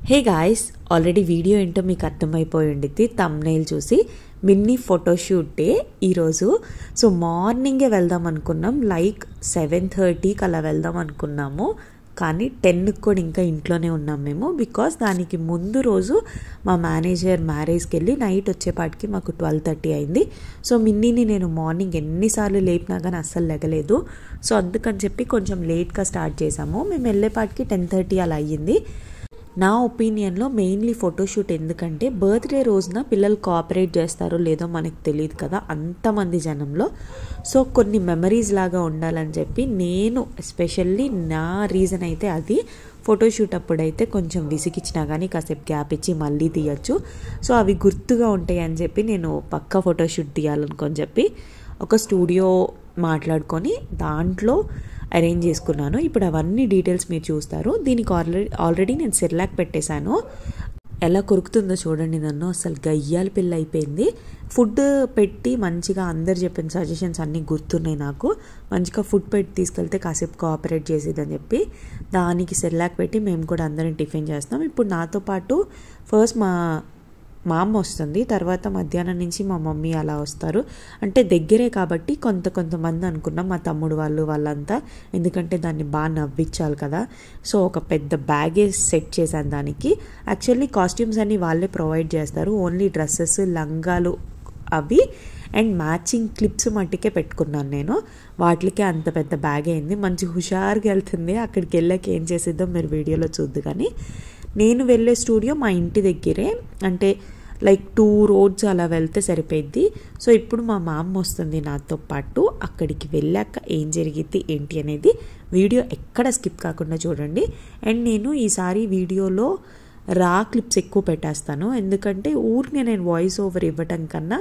Hey guys, already video ఏంటో మీకు అర్థమైపోయి ఉండిద్ది థంబ్నెయిల్ చూసి. మిన్నీ ఫోటోషూట్ డే ఈరోజు. సో మార్నింగే వెళ్దాం అనుకున్నాం, లైక్ 7:30కి అలా వెళ్దాం అనుకున్నాము. కానీ 10కి కూడా ఇంకా ఇంట్లోనే ఉన్నాం మేము. బికాస్ దానికి ముందు రోజు మా మేనేజర్ మ్యారేజ్కి వెళ్ళి నైట్ వచ్చేపాటికి మాకు 12:30 అయింది. సో మిన్నీని నేను మార్నింగ్ ఎన్నిసార్లు లేపినా కానీ అస్సలు లెగలేదు. సో అందుకని చెప్పి కొంచెం లేట్గా స్టార్ట్ చేసాము. మేము వెళ్ళేపాటికి 10:30 అలా అయ్యింది. నా ఒపీనియన్లో మెయిన్లీ ఫోటోషూట్ ఎందుకంటే బర్త్డే రోజున పిల్లలు కోఆపరేట్ చేస్తారో లేదో మనకు తెలియదు కదా అంతమంది జనంలో. సో కొన్ని మెమరీస్ లాగా ఉండాలని చెప్పి నేను ఎస్పెషల్లీ నా రీజన్ అయితే అది. ఫోటోషూట్ అప్పుడైతే కొంచెం విసిగిచ్చినా కానీ కాసేపు గ్యాప్ ఇచ్చి మళ్ళీ తీయచ్చు. సో అవి గుర్తుగా ఉంటాయి అని చెప్పి నేను పక్కా ఫోటోషూట్ తీయాలనుకొని చెప్పి ఒక స్టూడియో మాట్లాడుకొని దాంట్లో అరేంజ్ చేసుకున్నాను. ఇప్పుడు అవన్నీ డీటెయిల్స్ మీరు చూస్తారు. దీనికి ఆల్రెడీ నేను సెర్లాక్ పెట్టేశాను. ఎలా కొరుకుతుందో చూడండి నన్ను, అసలు గయ్యాల పిల్ల అయిపోయింది. ఫుడ్ పెట్టి మంచిగా అందరు చెప్పిన సజెషన్స్ అన్నీ గుర్తున్నాయి నాకు. మంచిగా ఫుడ్ పెట్టి తీసుకెళ్తే కాసేపు కోఆపరేట్ చేసేదని చెప్పి దానికి సెర్లాక్ పెట్టి మేము కూడా అందరం టిఫిన్ చేస్తాం. ఇప్పుడు నాతో పాటు ఫస్ట్ మా అమ్మ వస్తుంది, తర్వాత మధ్యాహ్నం నుంచి మా మమ్మీ అలా వస్తారు. అంటే దగ్గరే కాబట్టి కొంతమంది అనుకున్నాం, మా తమ్ముడు వాళ్ళంతా, ఎందుకంటే దాన్ని బాగా నవ్వించాలి కదా. సో ఒక పెద్ద బ్యాగే సెట్ చేశాను దానికి. యాక్చువల్లీ కాస్ట్యూమ్స్ అన్నీ వాళ్ళే ప్రొవైడ్ చేస్తారు, ఓన్లీ డ్రెస్సెస్ లంగాలు అవి అండ్ మ్యాచింగ్ క్లిప్స్ మట్టికే పెట్టుకున్నాను నేను. వాటికే అంత పెద్ద బ్యాగ్ అయింది. మంచి హుషారుగా వెళ్తుంది. అక్కడికి వెళ్ళాక ఏం చేసిద్దాం మీరు వీడియోలో చూద్దు. కానీ నేను వెళ్ళే స్టూడియో మా ఇంటి దగ్గరే, అంటే లైక్ 2 రోడ్స్ అలా వెళ్తే సరిపోయిద్ది. సో ఇప్పుడు మా మామ వస్తుంది నాతో పాటు. అక్కడికి వెళ్ళాక ఏం జరిగిద్ది ఏంటి అనేది వీడియో ఎక్కడ స్కిప్ కాకుండా చూడండి. అండ్ నేను ఈసారి వీడియోలో రా క్లిప్స్ ఎక్కువ పెట్టేస్తాను, ఎందుకంటే ఊరికి నేను వాయిస్ ఓవర్ ఇవ్వటం కన్నా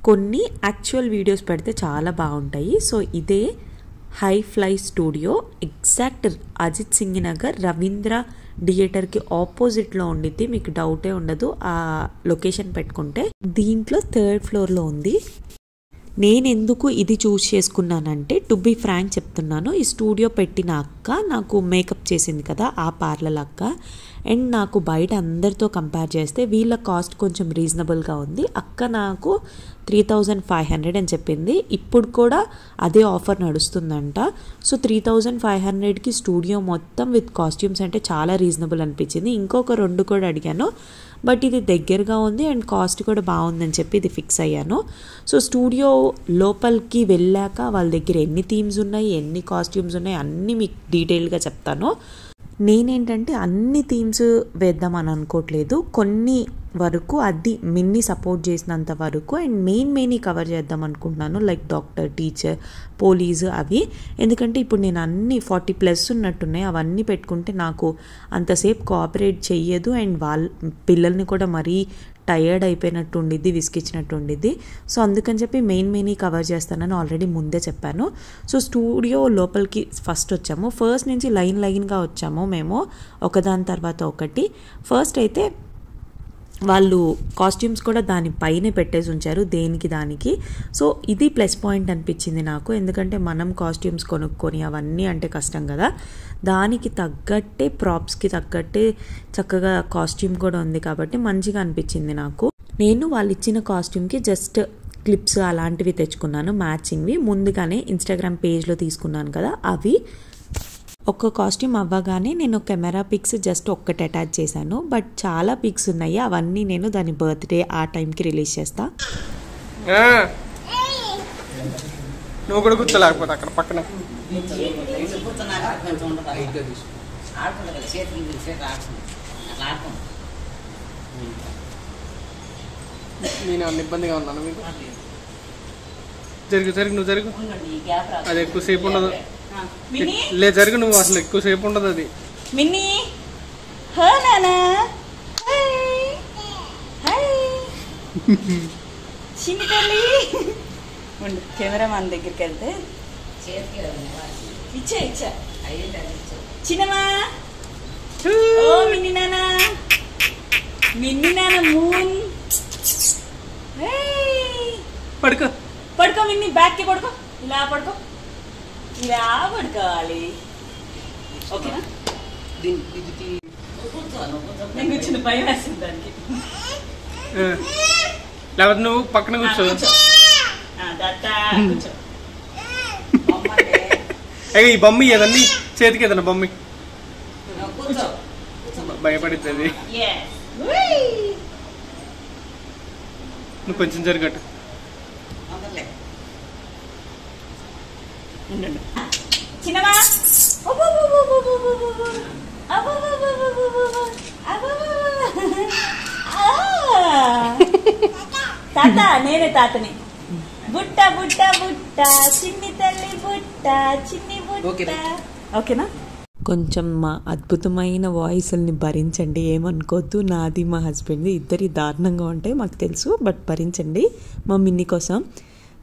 కొన్ని యాక్చువల్ వీడియోస్ పెడితే చాలా బాగుంటాయి. సో ఇదే high fly studio, exact Ajit Singh Nagar Ravindra థియేటర్కి ఆపోజిట్లో ఉండిద్ది. మీకు డౌటే ఉండదు ఆ లొకేషన్ పెట్టుకుంటే. దీంట్లో 3rd ఫ్లోర్లో ఉంది. నేను ఎందుకు ఇది చూస్ చేసుకున్నానంటే, టు బీ ఫ్రాంక్ చెప్తున్నాను, ఈ స్టూడియో పెట్టిన అక్క నాకు మేకప్ చేసింది కదా, ఆ పార్లర్ అక్క. అండ్ నాకు బయట అందరితో కంపేర్ చేస్తే వీళ్ళ కాస్ట్ కొంచెం రీజనబుల్గా ఉంది. అక్క నాకు 3,500 అని చెప్పింది. ఇప్పుడు కూడా అదే ఆఫర్ నడుస్తుందంట. సో 3,500కి స్టూడియో మొత్తం విత్ కాస్ట్యూమ్స్ అంటే చాలా రీజనబుల్ అనిపించింది. ఇంకొక 2 కూడా అడిగాను, బట్ ఇది దగ్గరగా ఉంది అండ్ కాస్ట్ కూడా బాగుందని చెప్పి ఇది ఫిక్స్ అయ్యాను. సో స్టూడియో లోపలికి వెళ్ళాక వాళ్ళ దగ్గర ఎన్ని థీమ్స్ ఉన్నాయి, ఎన్ని కాస్ట్యూమ్స్ ఉన్నాయి అన్నీ మీకు డీటెయిల్గా చెప్తాను. నేనేంటంటే అన్ని థీమ్స్ వేద్దామని అనుకోవట్లేదు, కొన్ని వరకు అది మిన్నీ సపోర్ట్ చేసినంత వరకు అండ్ మెయిన్ కవర్ చేద్దాం అనుకుంటున్నాను, లైక్ డాక్టర్, టీచర్, పోలీస్ అవి. ఎందుకంటే ఇప్పుడు నేను అన్ని 40+ ఉన్నట్టున్నాయి, అవన్నీ పెట్టుకుంటే నాకు అంతసేపు కోఆపరేట్ చెయ్యదు అండ్ వాళ్ళ పిల్లల్ని కూడా మరీ టయర్డ్ అయిపోయినట్టు ఉండిద్ది, విసిగిచ్చినట్టు ఉండిద్ది. సో అందుకని చెప్పి మెయిన్ కవర్ చేస్తానని ఆల్రెడీ ముందే చెప్పాను. సో స్టూడియో లోపలికి ఫస్ట్ వచ్చాము. ఫస్ట్ నుంచి లైన్గా వచ్చాము మేము, ఒకదాని తర్వాత ఒకటి. ఫస్ట్ అయితే వాళ్ళు కాస్ట్యూమ్స్ కూడా దానిపైనే పెట్టేసి ఉంచారు, దేనికి దానికి. సో ఇది ప్లస్ పాయింట్ అనిపించింది నాకు, ఎందుకంటే మనం కాస్ట్యూమ్స్ కొనుక్కొని అవన్నీ అంటే కష్టం కదా. దానికి తగ్గట్టే ప్రాప్స్కి తగ్గట్టే చక్కగా కాస్ట్యూమ్ కూడా ఉంది కాబట్టి మంచిగా అనిపించింది నాకు. నేను వాళ్ళు ఇచ్చిన కాస్ట్యూమ్కి జస్ట్ క్లిప్స్ అలాంటివి తెచ్చుకున్నాను, మ్యాచింగ్వి. ముందుగానే ఇన్స్టాగ్రామ్ పేజ్లో తీసుకున్నాను కదా అవి. ఒక్క కాస్ట్యూమ్ అవ్వగానే నేను కెమెరా పిక్స్ జస్ట్ ఒక్కటి అటాచ్ చేశాను, బట్ చాలా పిక్స్ ఉన్నాయి. అవన్నీ నేను దాని బర్త్డే ఆ టైంకి రిలీజ్ చేస్తా. నువ్వు కూడా కూర్చోలేకపోతే అక్కడ పక్కన నేను అన్న ఇబ్బందిగా ఉన్నాను మీకు. జరుగు నువ్వు జరుగు, అది ఎక్కువసేపు ఉండదు. లే జరుగు నువ్వు, అసలు ఎక్కువసేపు ఉండదు అది. మిన్నీ కెమెరా మన దగ్గరికి వెళ్తే ఇచ్చా చిన్నమా. ఓ మిన్నీ నాన్న మూన్. పడుకో మిన్నీ, బ్యాక్కి పడుకో, ఇలా పడుకోవాలి. ఓకేనా? నేను కూర్చుని భయం వేస్తుంది దానికి. లేకపోతే నువ్వు పక్కన కూర్చో. ఈ బొమ్మ ఏదన్నీ చేతికి ఏదన్నా బొమ్మ భయపడుతుంది. నువ్వు కొంచెం జరగట్టు. చిన్నమా తాత, నేనే తాతని. బుట్ట బుట్ట బుట్ట చిన్ని తల్లి బుట్ట చిన్ని బుట్ట. ఓకేనా? కొంచెం మా అద్భుతమైన వాయిస్ని భరించండి, ఏమనుకోవద్దు. నాది మా హస్బెండ్ది ఇద్దరి దారుణంగా ఉంటాయి మాకు తెలుసు, బట్ భరించండి మా మిన్ని కోసం.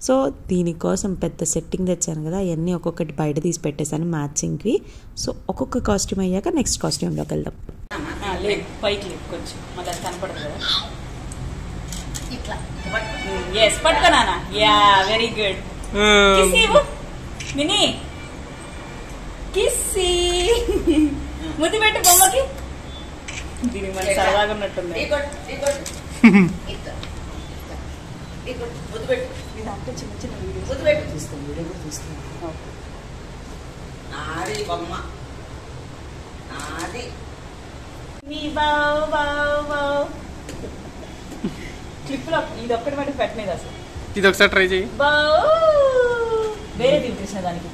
సో దీనికోసం పెద్ద సెట్టింగ్ తెచ్చాను కదా, అవన్నీ ఒక్కొక్కటి బయట తీసి పెట్టేశాను మ్యాచింగ్కి. సో ఒక్కొక్క కాస్ట్యూమ్ అయ్యాక నెక్స్ట్ కాస్ట్యూమ్లోకి వెళ్దాం. పైకి కొంచెం మళ్ళీ కనపడదు కదా. ఇట్లా పట్టుకోనా? Yeah, very good. Mini kissy ముద్దు పెట్టు బొమ్మకి. దీనికి మళ్ళీ సరదాగా ఉన్నట్టుంది. చిన్న చిన్న క్లిప్ లో ఇది ఒక్కటి మటుకు పెట్టలేదు అసలు. ఇది ఒకసారి ట్రై చేయి. వేరే తినిపించిన దానికి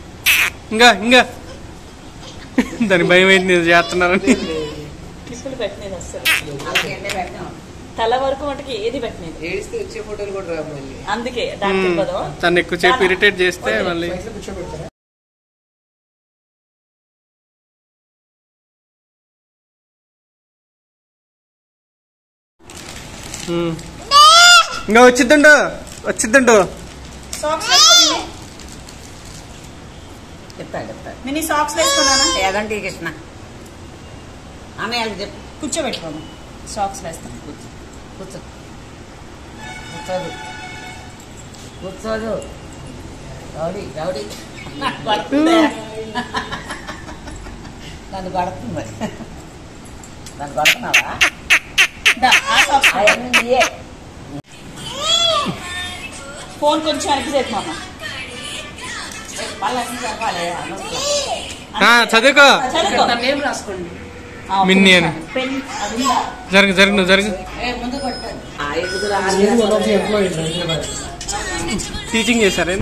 ఇంకా ఇంకా దాని భయం ఏంటి చేస్తున్నారని. క్లిప్పులు పెట్టలేదు అసలు. తల వరకు మటుకు ఏది పెట్టలేదు. అందుకే తను ఎక్కువ చెప్పి ఇరిటేట్ చేస్తే మళ్ళీ. ఇంకా వచ్చిద్దండు మినీ సాక్స్ వేసుకున్నానా? ఏదంటే కృష్ణ అన్నయ్య చెప్పు. కూర్చోబెట్టుకోము, సాక్స్ వేస్తాను. కూర్చోదు కూర్చోదు. రౌడీ రౌడీ నన్ను పడుతుంది మరి. నన్ను పడుతున్నావా? ఫోన్ కొంచెం అనికి చెప్పు మామ. చదువుకో రాసుకోండి మిన్ని అని. జరుగు జరుగు నువ్వు జరుగు. టీచింగ్ చేశారా?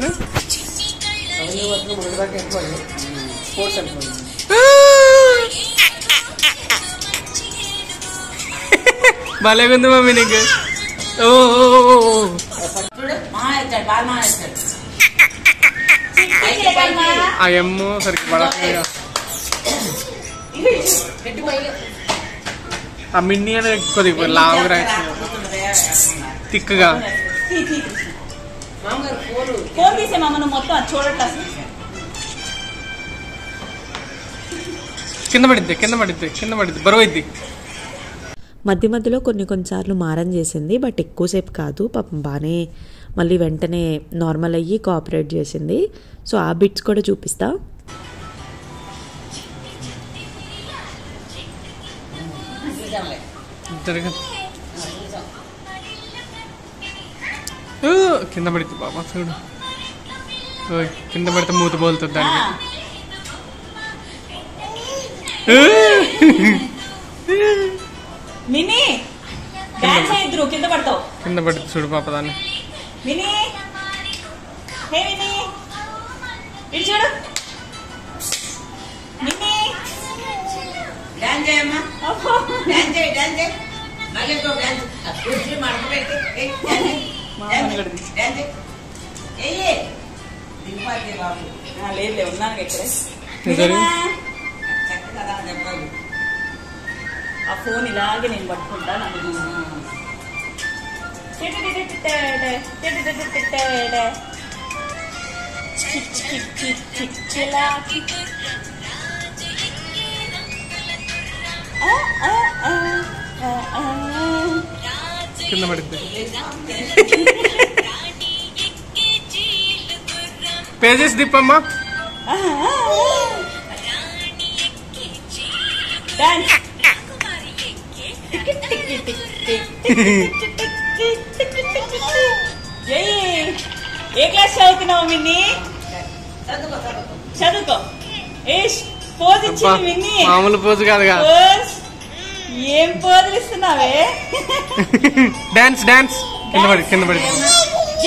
భలేగుంది మమ్మీ నీకు. ఆ ఎమ్మో సరికి పడట్లేదు. ఆ మిన్ని అని కొద్దిగా లావుగా తిక్కుగా. ఫోన్ తీసే మామ, నువ్వు మొత్తం అది చూడట్లా. కింద పడిద్ది బరువు అయింది. మధ్య మధ్యలో కొన్నిసార్లు మారం చేసింది, బట్ ఎక్కువసేపు కాదు. పాపం బాగానే మళ్ళీ వెంటనే నార్మల్ అయ్యి కోఆపరేట్ చేసింది. సో ఆ బిట్స్ కూడా చూపిస్తా. కింద పడితే బాబా చూడు, కింద పడితే మూత బోలుతుంది దానికి. మినీ డాన్స్ ఇద్దరు కింద పడతావు. కింద పడుతుంది చూడు పాప దాన్ని. మినీ హే మినీ ఇటు చూడు. మినీ డాన్స్ చేయమ్మా. డాన్స్ చేయి డాన్స్ చేయి. మళ్ళీ డాన్స్ కుర్చీ మడత పెట్టి డాన్స్ చెయ్యి. దింపాలి బాబు. లేదు ఉన్నాను ఇక్కడే. చక్కగా దెబ్బలు. ఆ ఫోన్ ఇలాగే నేను పట్టుకుంటా. నన్ను కింద పడిద్ది. పేజెస్ దిప్పమ్మా. ఏ క్లాస్ చదువుతున్నావు మిన్ని? చదువుకో. పోజ్ ఇచ్చింది మిన్ని. మామూలు పోజు కాదుగా. ఏం పోజులు ఇస్తున్నావే? డాన్స్ డాన్స్ కింద పడి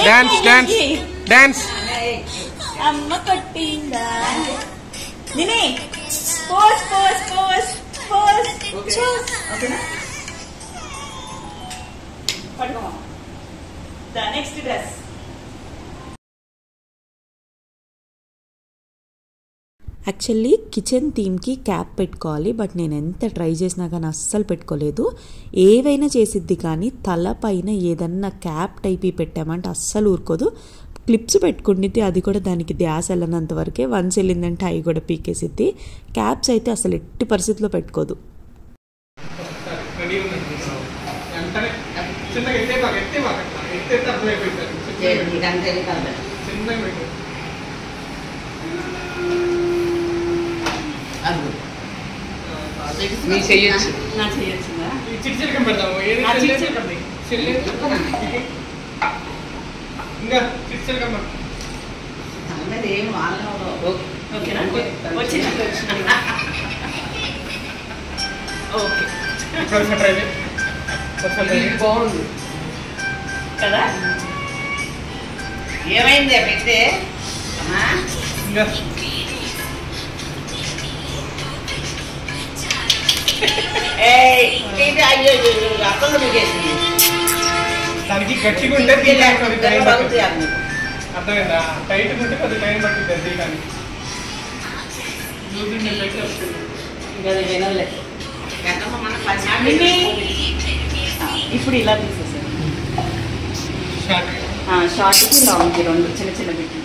డాన్స్ డాన్స్ డాన్స్. అమ్మ కొట్టిందా నిని? పోజ్ పోజ్ పోజ్ పోజ్ పట్టుకో. The next dress. Actually kitchen థీమ్కి క్యాప్ పెట్టుకోవాలి, బట్ నేను ఎంత ట్రై చేసినా కానీ అస్సలు పెట్టుకోలేదు. ఏవైనా చేసిద్ది కానీ తల పైన ఏదన్నా క్యాప్ టైప్ పెట్టామంటే అస్సలు ఊరుకోదు. క్లిప్స్ పెట్టుకుంటుంది, అది కూడా దానికి ధ్యాస వెళ్ళినంత వరకే. వన్స్ వెళ్ళిందంటే అవి కూడా పీకేసిద్ది. క్యాప్స్ అయితే అసలు ఎట్టి పరిస్థితిలో పెట్టుకోదు. బాగుంది కదా? ఏమైంది పెట్టే? అక్కడ మీకేసింది. దానికి గట్టిగా ఉంటే అర్థమైందా? టైట్ ఉంటే కొద్ది టైం పట్టింది కానీ ఇప్పుడు ఇలా తీసేసాను. షార్ట్కి లాంగ్కి రెండు చిన్న చిన్న బిట్లు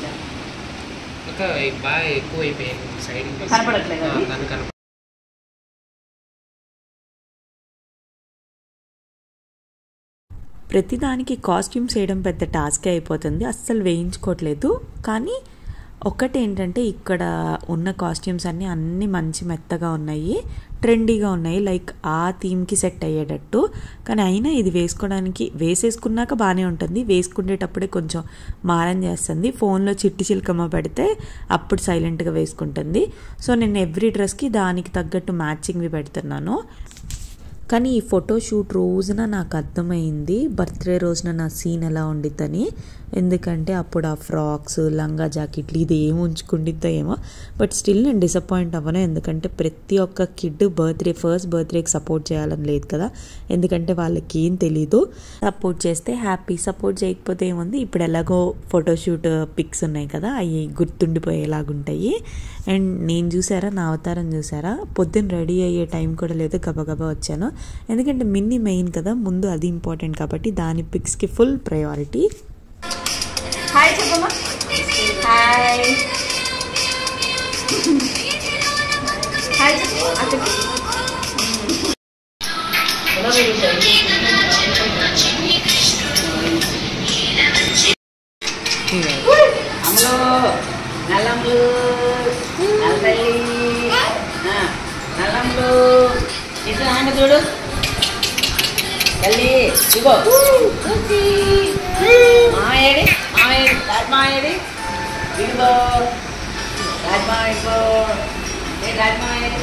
బాగా ఎక్కువ అయిపోయింది. సైడ్ కనపడట్లేదు. ప్రతిదానికి కాస్ట్యూమ్స్ వేయడం పెద్ద టాస్కే అయిపోతుంది, అస్సలు వేయించుకోవట్లేదు. కానీ ఒక్కటి ఏంటంటే ఇక్కడ ఉన్న కాస్ట్యూమ్స్ అన్నీ మంచి మెత్తగా ఉన్నాయి, ట్రెండీగా ఉన్నాయి, లైక్ ఆ థీమ్కి సెట్ అయ్యేటట్టు. కానీ అయినా ఇది వేసేసుకున్నాక బాగానే ఉంటుంది, వేసుకునేటప్పుడే కొంచెం మారం చేస్తుంది. ఫోన్లో చిట్టి చిలకమ్మ పెడితే అప్పుడు సైలెంట్గా వేసుకుంటుంది. సో నేను ఎవ్రీ డ్రెస్కి దానికి తగ్గట్టు మ్యాచింగ్వి పెడుతున్నాను. కానీ ఈ ఫోటోషూట్ రోజున నాకు అర్థమైంది బర్త్డే రోజున నా సీన్ ఎలా ఉండిద్దని. ఎందుకంటే అప్పుడు ఆ ఫ్రాక్స్, లంగా జాకెట్లు ఇది ఏం ఉంచుకుండిద్దో ఏమో. బట్ స్టిల్ నేను డిసప్పాయింట్ అవ్వను, ఎందుకంటే ప్రతి ఒక్క కిడ్ ఫస్ట్ బర్త్డేకి సపోర్ట్ చేయాలని లేదు కదా. ఎందుకంటే వాళ్ళకి ఏం తెలీదు. సపోర్ట్ చేస్తే హ్యాపీ, సపోర్ట్ చేయకపోతే ఏముంది. ఇప్పుడు ఎలాగో ఫోటోషూట్ పిక్స్ ఉన్నాయి కదా, అవి గుర్తుండిపోయేలాగుంటాయి. అండ్ నేను చూసారా, నా అవతారం చూసారా, పొద్దున్న రెడీ అయ్యే టైం కూడా లేదు, గబగబా వచ్చాను. ఎందుకంటే మిన్ని మెయిన్ కదా, ముందు అది ఇంపార్టెంట్ కాబట్టి దాని పిక్స్కి ఫుల్ ప్రయారిటీ. హాయ్ చెప్పమ్మా. హాయ్ హాయ్ చెప్పు. అమ్మలు నల్లమ్మలు నల్లతల్లి నల్లమ్మలు ఇట్లా హ్యాండ్ చూడు తల్లి ఇగో మాయేడి రాజ్మాయేడి ఇదిగో రాజ్మా ఇదిగో రాజ్మాయేడి.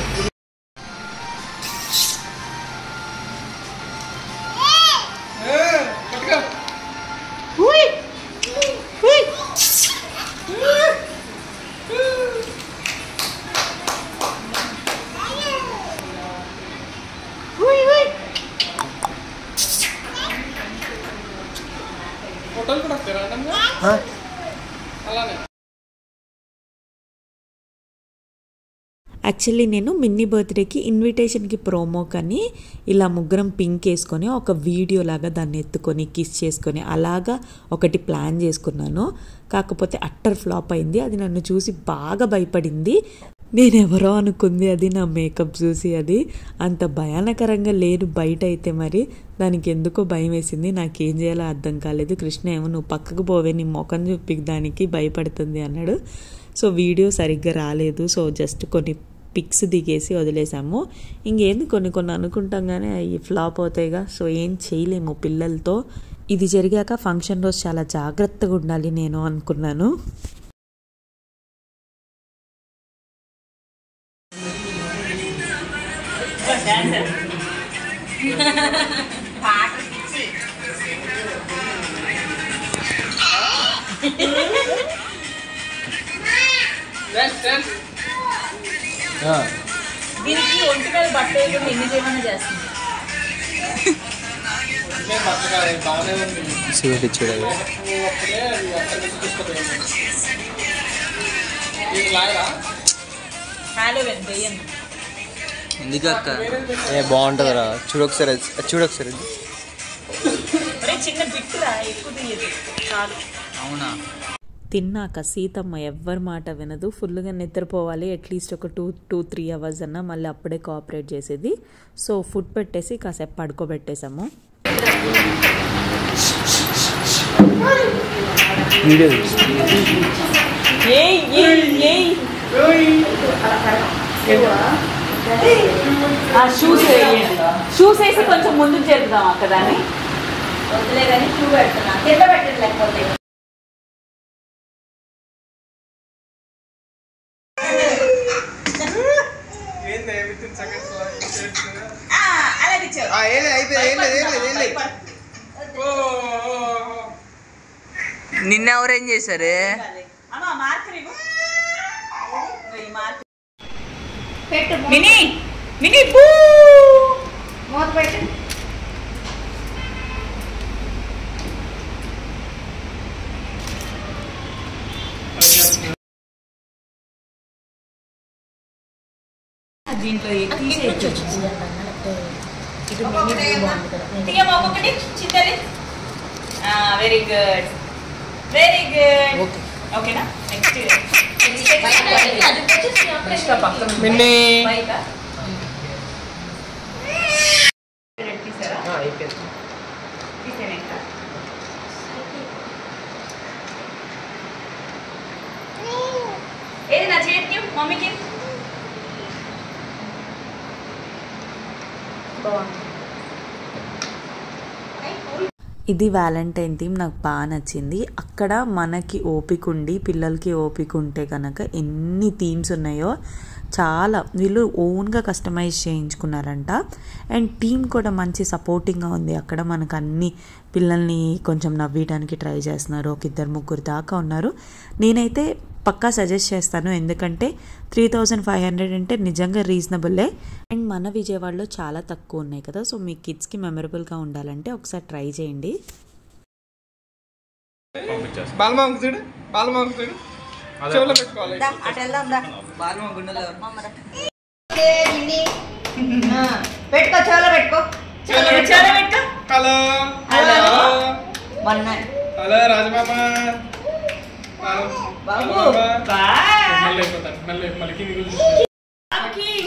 ఫోటోలు కూడా వస్తారా అలానే? యాక్చువల్లీ నేను మిన్నీ బర్త్డేకి ఇన్విటేషన్కి ప్రోమో కానీ ఇలా ముగ్గురం పింక్ వేసుకొని ఒక వీడియో లాగా దాన్ని ఎత్తుకొని కిస్ చేసుకొని అలాగా ఒకటి ప్లాన్ చేసుకున్నాను. కాకపోతే అట్టర్ ఫ్లాప్ అయింది. అది నన్ను చూసి బాగా భయపడింది. నేనెవరో అనుకుంది అది, నా మేకప్ చూసి. అది అంత భయానకరంగా లేదు బయట అయితే, మరి దానికి ఎందుకో భయం వేసింది. నాకేం చేయాలో అర్థం కాలేదు. కృష్ణ ఏమో నువ్వు పక్కకు పోవే, నీ ముఖం చూపి దానికి భయపడుతుంది అన్నాడు. సో వీడియో సరిగ్గా రాలేదు. సో జస్ట్ కొన్ని పిక్స్ దిగేసి వదిలేసాము. ఇంకేంది కొన్ని అనుకుంటాం కానీ అవి ఫ్లాప్ అవుతాయిగా. సో ఏం చేయలేము పిల్లలతో. ఇది జరిగాక ఫంక్షన్ రోజు చాలా జాగ్రత్తగా ఉండాలి నేను అనుకున్నాను. దీనికి ఒంటికాయలు బట్టలు ఎన్ని చేయమని చేస్తుంది. ఎందుకక్క బాగుంటుందిరా, చూడొకసారి చిన్న బిట్టురా, ఎక్కువ తీయదు చాలు. అవునా? తిన్నాక సీతమ్మ ఎవ్వరి మాట వినదు, ఫుల్గా నిద్రపోవాలి, అట్లీస్ట్ ఒక 2-3 అవర్స్ అన్నా, మళ్ళీ అప్పుడే కోఆపరేట్ చేసేది. సో ఫుడ్ పెట్టేసి కాసేపు పడుకోబెట్టేసాము. షూస్ వేసి కొంచెం ముందుకు జరుపుదాం అక్కడ దాన్ని. వద్దులే కానీ షూ పెడుతున్నా, కింద పెట్టండి లేకపోతే. నిన్న ఎవరేం చేశారు? మినీ మూత పెట్టు. దీంట్లో ఒక్కొక్కటి చిన్నది. Very good, very good. ఓకేనా? నెక్స్ట్ ఏది నా చేతికి మమ్మీకి ఇది వ్యాలంటైన్ థీమ్ నాకు బాగా నచ్చింది. అక్కడ మనకి ఓపిక ఉండి పిల్లలకి ఓపిక ఉంటే కనుక ఎన్ని థీమ్స్ ఉన్నాయో చాలా వీళ్ళు ఓన్గా కస్టమైజ్ చేయించుకున్నారంట. అండ్ టీమ్ కూడా మంచి సపోర్టింగ్గా ఉంది. అక్కడ మనకు అన్ని పిల్లల్ని కొంచెం నవ్వడానికి ట్రై చేస్తున్నారు. ఒక 2-3 దాకా ఉన్నారు. నేనైతే పక్కా సజెస్ట్ చేస్తాను, ఎందుకంటే 3500 అంటే నిజంగా రీజనబుల్లే. అండ్ మన విజయవాడలో చాలా తక్కువ ఉన్నాయి కదా. సో మీ కిడ్స్కి మెమరబుల్గా ఉండాలంటే ఒకసారి ట్రై చేయండి. పెట్టుకో, చోలో పెట్టుకో, చోలో పెట్టుకో. హలో హలో హలో రాజమామ బాబు,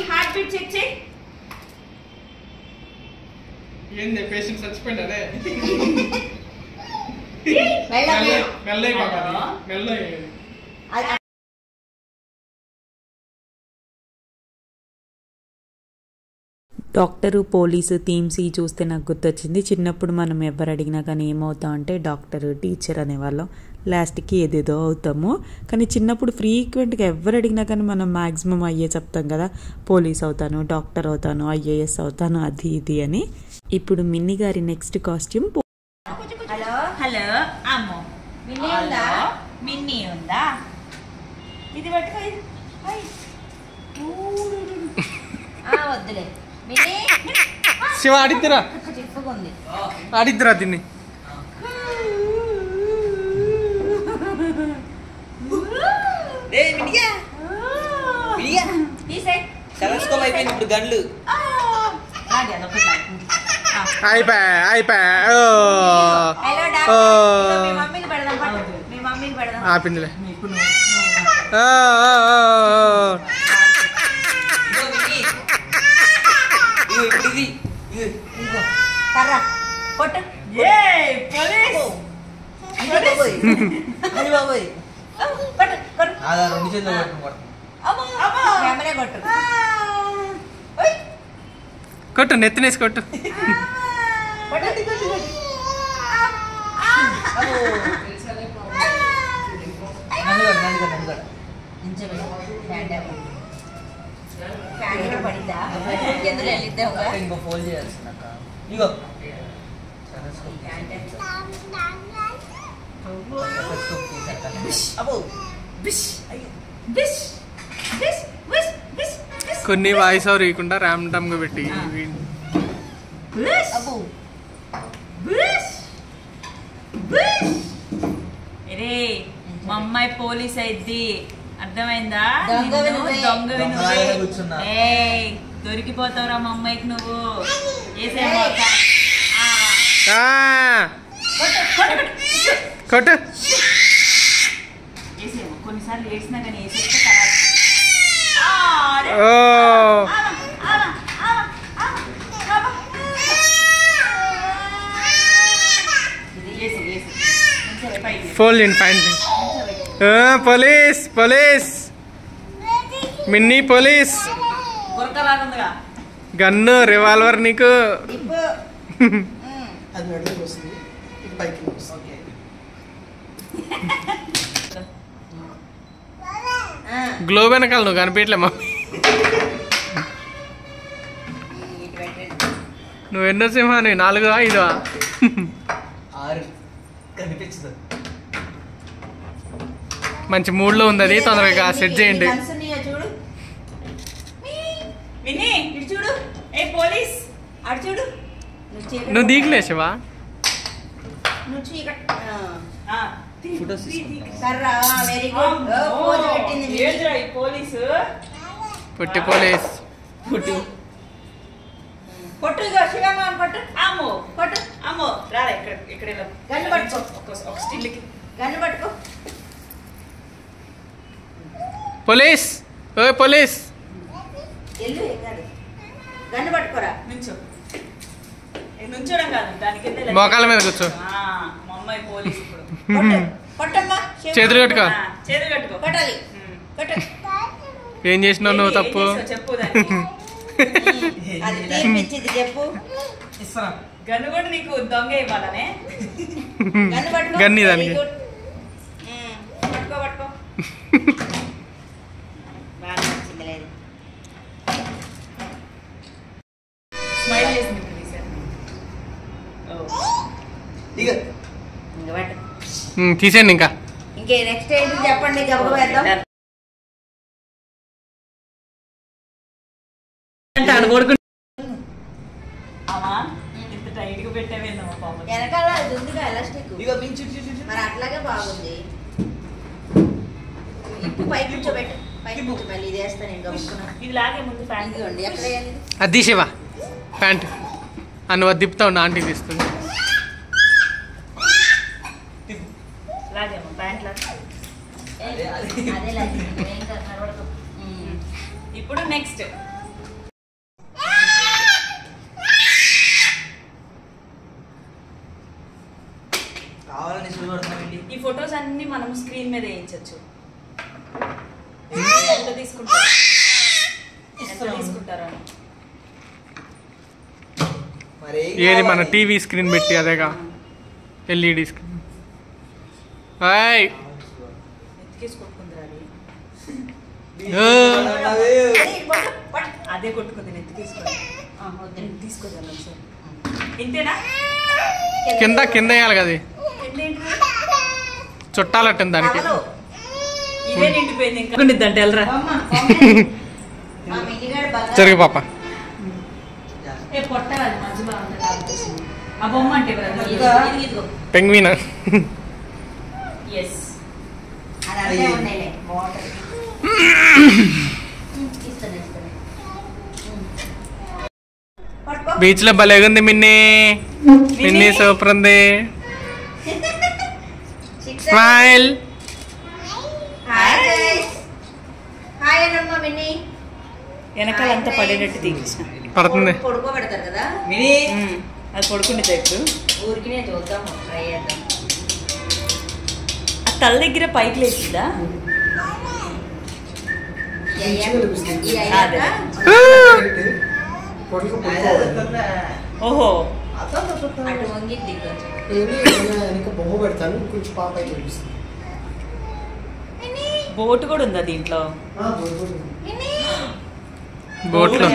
హార్ట్ బీట్ చెక్ చేయి. ఏంది పేషెంట్ చచ్చిపోయిండే? డాక్టరు, పోలీసు థీమ్స్ చూస్తే నాకు గుర్తొచ్చింది. చిన్నప్పుడు మనం ఎవరు అడిగినా కానీ ఏమవుతాం అంటే డాక్టర్, టీచర్ అనేవాళ్ళం. లాస్ట్కి ఏదేదో అవుతాము. కానీ చిన్నప్పుడు ఫ్రీక్వెంట్గా ఎవరు అడిగినా కానీ మనం మ్యాక్సిమం అయ్యే చెప్తాం కదా, పోలీస్ అవుతాను, డాక్టర్ అవుతాను, ఐఏఎస్ అవుతాను, అది ఇది అని. ఇప్పుడు మిన్నీ గారి నెక్స్ట్ కాస్ట్యూమ్. హలో హలో అమ్మో, మిన్నీ ఉందా? మిన్నీ ఉందా? ఇది పట్టుకో. వద్దులే శివ ఆడిద్దిరా, ఆడిద్దిరా దీన్ని. అయిపోయింది ఇప్పుడు గన్లు. ఆపిందిలే. అమ్మనే కొట్టు కొట్టు నెత్తినేసి కొట్టు. పడిందా ఎందులో వెళ్ళిద్దాం ఇంకో ఫోన్ చేయాల్సింది అక్క. ఇగో కొన్ని వాయిస్ ఓవర్ ఇవ్వకుండా ర్యామ్ గా పెట్టి రే మా అమ్మాయి పోలీస్ అయింది అర్థమైందా? కూర్చున్నా దొరికిపోతావురా మా అమ్మాయికి నువ్వు. కొట్టు. కొన్నిసార్లు వేసినా కానీ వేసేస్తే ఫోల్ చేయండి pant. Police police Minnie police. Gun revolver నీకు. గ్లో వెనకాల నువ్వు కనిపించలేమా? నువ్వు ఎన్నో సింహా? నువ్వు 4 5 6 కనిపించదు. మంచి మూడ్ లో ఉంది అది. తొందరగా సెట్ చేయండి. చూడు విని ఇటు చూడు. ఏ పోలీస్ అటు చూడు. నువ్వు దిగలేసావా? నువ్వు చీకటి ఫోటోస్ కర్రా వెరీ గుడ్ పోజ్ పెట్టింది పోలీసు. పొట్టి పోలీస్. కొట్టు ఇగో శివమ్మ కొట్టు అమ్మో కొట్టు అమ్మో రాలే ఇక్కడ గన్ను పట్టుకో ఒక స్టిల్కి గన్ను పట్టుకో పోలీస్. ఓ పోలీస్. ఎల్లు ఎగాలి గన్ను పట్టుకోరా. నుంచోడం కాదు దానికి మోకాళ్ళ మీద కూర్చో. మా అమ్మాయి పోలీస్ ఇప్పుడు. కొట్టు కొట్టమ్మా చేతులు కట్టుకో. చేతులు కట్టుకో. కొట్టాలి కొట్టు. ఏం చేసినావు నువ్వు తప్పు? చెప్పు దానికి. అది తీర్పిచ్చింది చెప్పు. గన్ను కూడా నీకు దొంగ ఇవ్వాలనే. గన్ను పట్టుకో. గన్ని దానికి. పట్టుకో పట్టుకో. బాగా నచ్చింది లేదు. స్మైల్ చేసింది ఇక ఇంకా పట్టు. తీసేయండి ఇంకా. ఇంకే నెక్స్ట్ ఏంటి చెప్పండి గబ్బు వేద్దాం. ఇంత టైట్ గా పెట్టావేందమ్మా పాపం. వెనకాల అది ఉందిగా ఎలాస్టిక్. ఇక మించు మరి అట్లాగే బాగుంది. ఇప్పు పైకి కూర్చోబెట్టు. పైకి కూర్చో. మళ్ళీ ఇది వేస్తాను నేను గమ్ముకున్నా. ఇది లాగే ముందు ఫ్యాన్ ఇదిగోండి ఎక్కడ వేయాలి? అది తీసేవా ప్యాంట్? నువ్వు అది తిప్పుతావు నా ఆంటీ తీస్తుంది. లాగేమో ప్యాంట్ లాగా. అదే లాగే ఏం కాదు. ఇప్పుడు నెక్స్ట్ కావాలని చూడబడుతున్నామండి. ఈ ఫొటోస్ అన్ని మనం స్క్రీన్ మీద వేయించవచ్చు. ఎంత తీసుకుంటారు? మరి ఏది మన టీవీ స్క్రీన్ పెట్టి అదేగా ఎల్ఈడి స్క్రీన్. అదే కొట్టుకుంది నెత్తి తీసుకొని తీసుకోదాం సార్. ఇంతేనా? కింద కింద వేయాలి కదా. చుట్టాలట్టుంది దానికి. ఇదే నిండిపోయింది ఇంకా ఉండిద్దంటే వెళ్ళరా. జరిగి పాప. పొట్టాలి మంచిగా ఆ బొమ్మ అంటే పెంగ్విన్. ఎస్ బీచ్ లో భలేగుంది మిన్నీ. మిన్నీ సూపర్ ఉంది. స్మైల్. వెనకాల అంతా పడేటట్టు తీసిన పడుతుంది. పడుకోబెడతారు కదా అది పడుకుంటే ఇప్పుడు ఊరికినే చూద్దాం ట్రై చేద్దాం. ఆ తల దగ్గర పైకి లేచిందా? ఓహో అటు వంగిద్ది కొంచెం. బొమ్మ పెడతాను కొంచెం పాప అయితే చూపిస్తాను. బోట్ కూడా ఉందా దీంట్లో? బోట్లో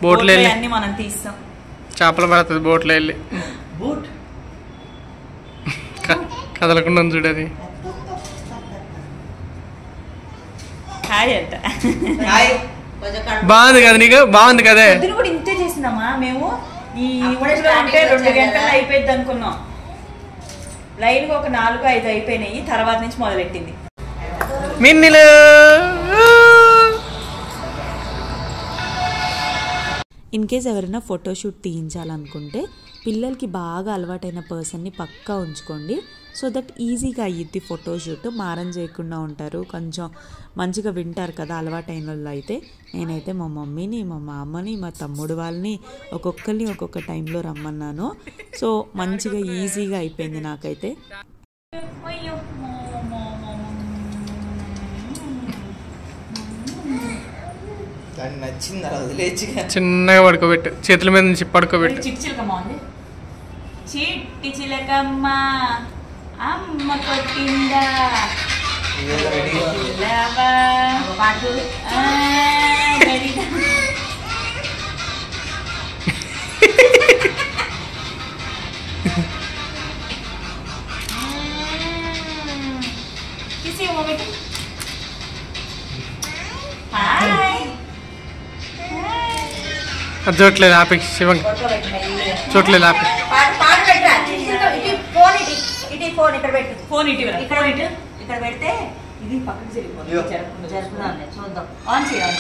బోట్లో అన్ని మనం తీస్తాం. చేపలు పడుతుంది బోట్లో వెళ్ళి బోట్ కదలకుండా చూడది. హాయ్ అంట. బాగుంది కదా నీకు? బాగుంది కదే. పొద్దున కూడా ఇంతే చేసినామా మేము. ఈ ఊళ్ళో ఉంటే 2 గంటలు అయిపోయింది అనుకున్నాం. లైన్గా ఒక 4-5 అయిపోయినాయి. తర్వాత నుంచి మొదలెట్టింది. మిన్నిలు ఇన్ కేస్ ఎవరైనా ఫోటోషూట్ తీయించాలనుకుంటే పిల్లలకి బాగా అలవాటైన పర్సన్ని పక్కా ఉంచుకోండి. సో దట్ ఈజీగా అయ్యిద్ది ఫోటోషూట్. మారం చేయకుండా ఉంటారు, కొంచెం మంచిగా వింటారు కదా అలవాటైన వాళ్ళు అయితే. నేనైతే మా మమ్మీని, మా మామని, మా తమ్ముడు వాళ్ళని ఒక్కొక్కరిని ఒక్కొక్క టైంలో రమ్మన్నాను. సో మంచిగా ఈజీగా అయిపోయింది నాకైతే. నచ్చింది అలా వదిలేచి చిన్నగా పడుకోబెట్టు, చేతుల మీద నుంచి పడుకోబెట్టు. చిలకమ్మ ఉంది. చిట్టి చిలకమ్మ అమ్మ కొట్టిందా పాటు చూడలేదు ఆపి శివం, చూడలేదు ఆపి. ఫోన్ ఇక్కడ పెట్టు. ఫోన్ ఇటు ఇక్కడ పెట్టు. ఇక్కడ పెడితే ఇది పక్కకి జరిగిపోతుంది. జరుపుదాం చూద్దాం. ఆన్ చేయాలి.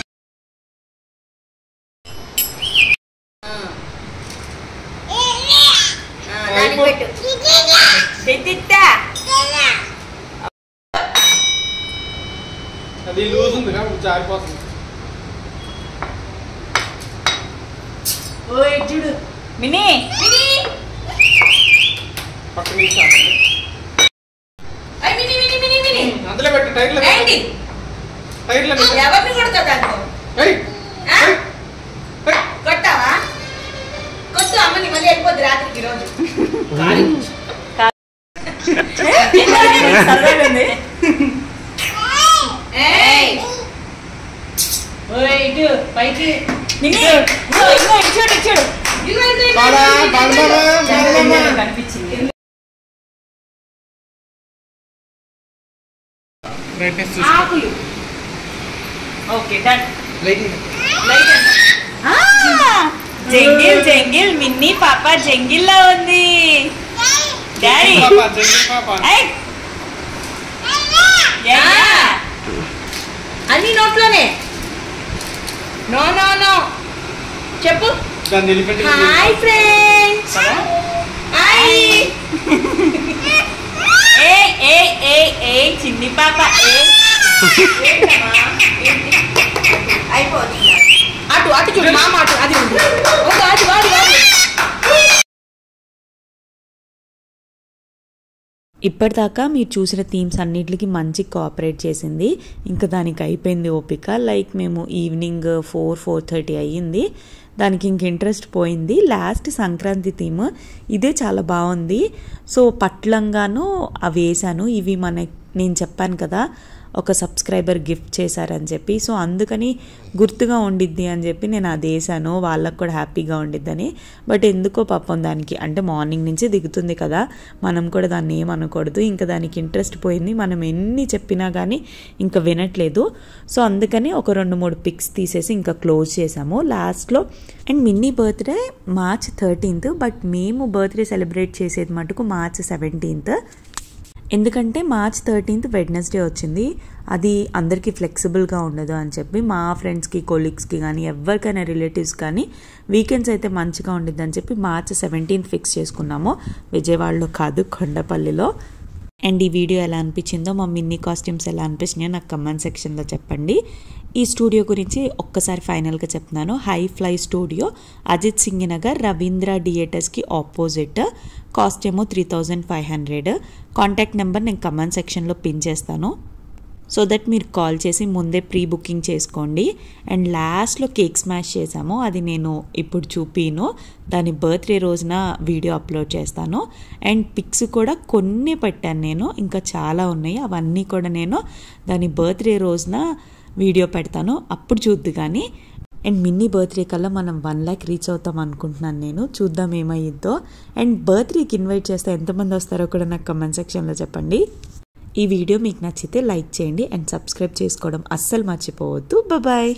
అది లూజ్ ఉంది జారిపోతుంది. ఓయ్ చూడు మినీ పక్క నుంచి అందులో పెట్టు. టైర్లో ఎవరిని కొడతా కొట్టావా? కొట్టు అమ్మని మళ్ళీ వెళ్ళిపోద్ది రాత్రికి ఈరోజు. పైకి కనిపించింది. ఆకులు okay done. Jungle jungle Minnie పాప జంగిల్లో ఉంది. డాడీ అన్ని నోట్లోనే. నో నో నో చెప్పు. Hi friends. హాయ్. ఏ చిన్ని పాప అయిపోతుంది. అటు అటు చూడు మామ, అటు అది ఉంది. ఇప్పటిదాకా మీరు చూసిన థీమ్స్ అన్నిటికి మంచి కోఆపరేట్ చేసింది. ఇంకా దానికి అయిపోయింది ఓపిక. లైక్ మేము ఈవినింగ్ 4-4:30 అయ్యింది. దానికి ఇంక ఇంట్రెస్ట్ పోయింది. లాస్ట్ సంక్రాంతి థీమ్ ఇదే చాలా బాగుంది. సో పట్లంగాను అవి వేసాను. ఇవి నేను చెప్పాను కదా ఒక సబ్స్క్రైబర్ గిఫ్ట్ చేశారని చెప్పి. సో అందుకని గుర్తుగా ఉండిద్ది అని చెప్పి నేను అది వేసాను. వాళ్ళకు కూడా హ్యాపీగా ఉండిద్దని. బట్ ఎందుకో పాపం దానికి అంటే మార్నింగ్ నుంచి దిగుతుంది కదా, మనం కూడా దాన్ని ఏమనకూడదు. ఇంకా దానికి ఇంట్రెస్ట్ పోయింది. మనం ఎన్ని చెప్పినా కానీ ఇంకా వినట్లేదు. సో అందుకని ఒక 2-3 పిక్స్ తీసేసి ఇంకా క్లోజ్ చేసాము లాస్ట్లో. And Minnie birthday March 13th. But మేము బర్త్డే సెలబ్రేట్ చేసేది మటుకు March 17th. ఎందుకంటే March 13th వెడ్నెస్డే వచ్చింది. అది అందరికీ ఫ్లెక్సిబుల్గా ఉండదు అని చెప్పి మా ఫ్రెండ్స్కి, కొలీగ్స్కి కానీ ఎవరికైనా రిలేటివ్స్ కానీ వీకెండ్స్ అయితే మంచిగా ఉండిద్ది అని చెప్పి March 17th ఫిక్స్ చేసుకున్నాము. విజయవాడలో కాదు, కొండపల్లిలో. అండ్ ఈ వీడియో ఎలా అనిపించిందో, మా మిన్నీ కాస్ట్యూమ్స్ ఎలా అనిపించినాయో నాకు కమెంట్ సెక్షన్లో చెప్పండి. ఈ స్టూడియో గురించి ఒక్కసారి ఫైనల్గా చెప్తున్నాను. High fly studio, Ajit Singh Nagar, Ravindra థియేటర్స్కి ఆపోజిట్. కాస్ట్ ఏమో 3500. కాంటాక్ట్ నెంబర్ నేను కమెంట్ సెక్షన్లో పిన్ చేస్తాను. సో దట్ మీరు కాల్ చేసి ముందే ప్రీ బుకింగ్ చేసుకోండి. అండ్ లాస్ట్లో కేక్ స్మాష్ చేసాము, అది నేను ఇప్పుడు చూపిను, దాని బర్త్డే రోజున వీడియో అప్లోడ్ చేస్తాను. అండ్ పిక్స్ కూడా కొన్ని పెట్టాను నేను, ఇంకా చాలా ఉన్నాయి, అవన్నీ కూడా నేను దాని బర్త్డే రోజున వీడియో పెడతాను, అప్పుడు చూద్దు. కానీ అండ్ మిన్నీ బర్త్డే కల్లా మనం 1 lakh రీచ్ అవుతాం అనుకుంటున్నాను నేను, చూద్దాం ఏమయ్యిద్దో. అండ్ బర్త్డేకి ఇన్వైట్ చేస్తే ఎంతమంది వస్తారో కూడా నాకు కమెంట్ సెక్షన్లో చెప్పండి. ఈ వీడియో మీకు నచ్చితే లైక్ చేయండి అండ్ సబ్స్క్రైబ్ చేసుకోవడం అస్సలు మర్చిపోవద్దు. బాయ్.